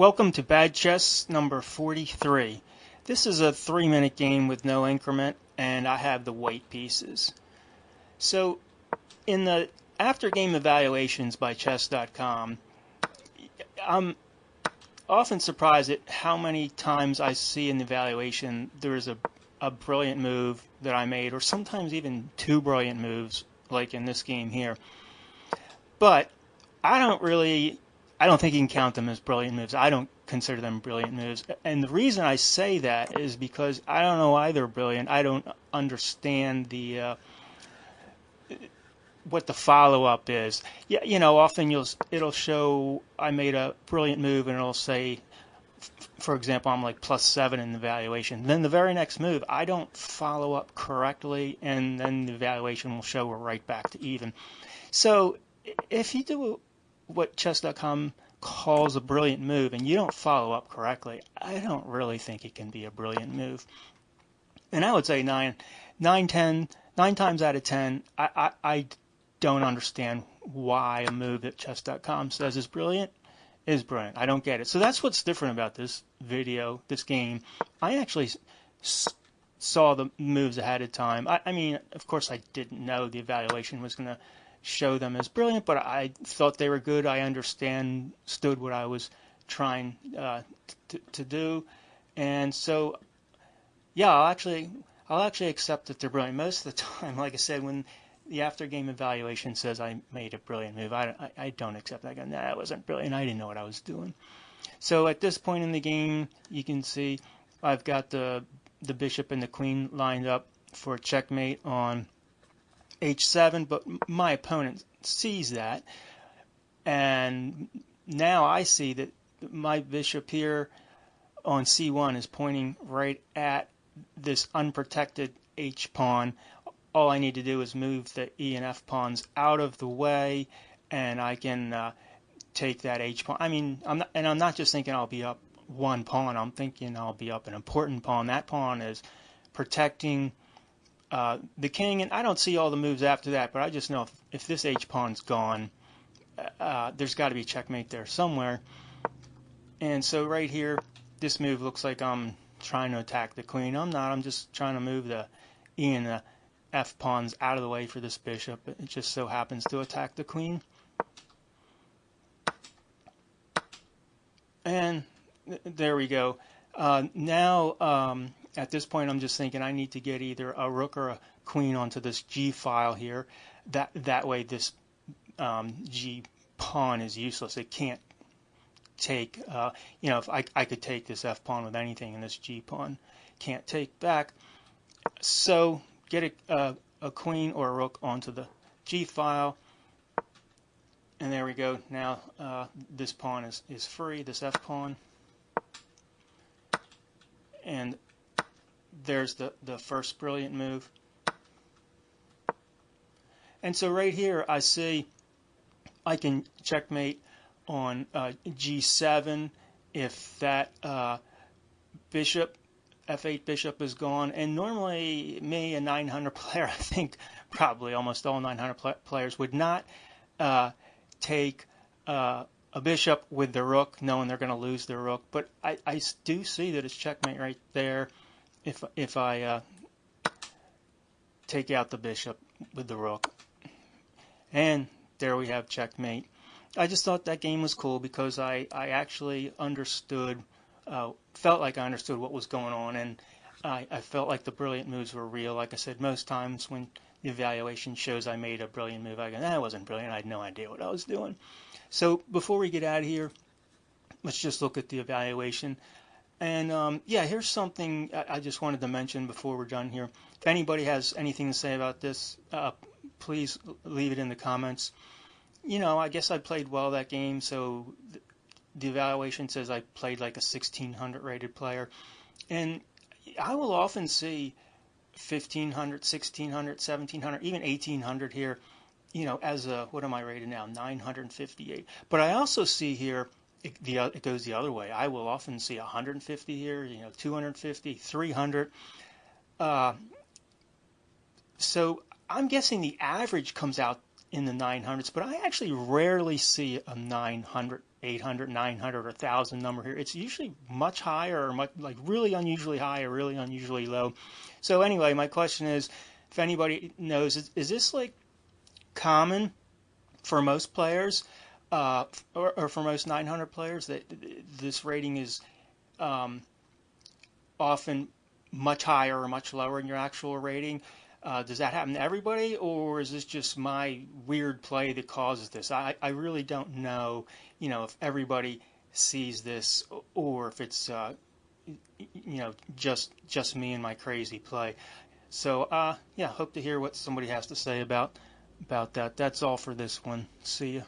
Welcome to Bad Chess number 43. This is a 3-minute game with no increment, and I have the white pieces. So, in the after game evaluations by chess.com, I'm often surprised at how many times I see in the evaluation there's a brilliant move that I made, or sometimes even two brilliant moves, like in this game here. But I don't think you can count them as brilliant moves. I don't consider them brilliant moves. And the reason I say that is because I don't know why they're brilliant. I don't understand what the follow-up is. Yeah, often it'll show I made a brilliant move and it'll say, for example, I'm like +7 in the evaluation. Then the very next move, I don't follow up correctly, and then the evaluation will show we're right back to even. So if you do what chess.com calls a brilliant move and you don't follow up correctly, I don't really think it can be a brilliant move. And I would say 9 times out of 10, I don't understand why a move that chess.com says is brilliant. I don't get it. So that's what's different about this video, this game. I actually saw the moves ahead of time. I mean, of course, I didn't know the evaluation was going to show them as brilliant, but I thought they were good. I understood what I was trying to do, and so yeah, I'll actually accept that they're brilliant most of the time. Like I said, when the after game evaluation says I made a brilliant move, I don't accept that. Nah, that wasn't brilliant. I didn't know what I was doing. So at this point in the game, you can see I've got the bishop and the queen lined up for checkmate on h7, but my opponent sees that, and now I see that my bishop here on c1 is pointing right at this unprotected h pawn. All I need to do is move the e and f pawns out of the way, and I can take that h pawn. I mean, I'm not just thinking I'll be up one pawn. I'm thinking I'll be up an important pawn. That pawn is protecting the king, and I don't see all the moves after that, but I just know if this h-pawn's gone, there's got to be checkmate there somewhere. And so right here, this move looks like I'm trying to attack the queen. I'm not. I'm just trying to move the e and the f pawns out of the way for this bishop. It just so happens to attack the queen. And there we go. Now, at this point, I'm just thinking I need to get either a rook or a queen onto this g file here. That way, this g pawn is useless. It can't take. If I could take this f pawn with anything, and this g pawn can't take back. So get a queen or a rook onto the g file, and there we go. Now this pawn is free. This f pawn, and there's the first brilliant move. And so right here I see I can checkmate on g7 if that bishop, f8 bishop is gone. And normally me, a 900 player, I think probably almost all 900 players would not take a bishop with the rook, knowing they're going to lose their rook. But I do see that it's checkmate right there if I take out the bishop with the rook. And there we have checkmate. I just thought that game was cool because I actually understood, felt like I understood what was going on, and I felt like the brilliant moves were real. Like I said, most times when the evaluation shows I made a brilliant move, I go, that wasn't brilliant. I had no idea what I was doing. So before we get out of here, let's just look at the evaluation. And yeah, here's something I just wanted to mention before we're done here. If anybody has anything to say about this, please leave it in the comments. I guess I played well that game, so the evaluation says I played like a 1600 rated player. And I will often see 1500, 1600, 1700, even 1800 here, as a, what am I rated now? 958. But I also see here, it goes the other way. I will often see 150 here, 250, 300. So I'm guessing the average comes out in the 900s, but I actually rarely see a 900 800, 900, or 1,000 number here. It's usually much higher, or much, like really unusually high or really unusually low. So anyway, my question is, if anybody knows, is this like common for most players, or for most 900 players, that this rating is um, often much higher or much lower in your actual rating? Does that happen to everybody, or is this just my weird play that causes this? I really don't know, if everybody sees this, or if it's just me and my crazy play. So yeah, hope to hear what somebody has to say about that. That's all for this one. See you.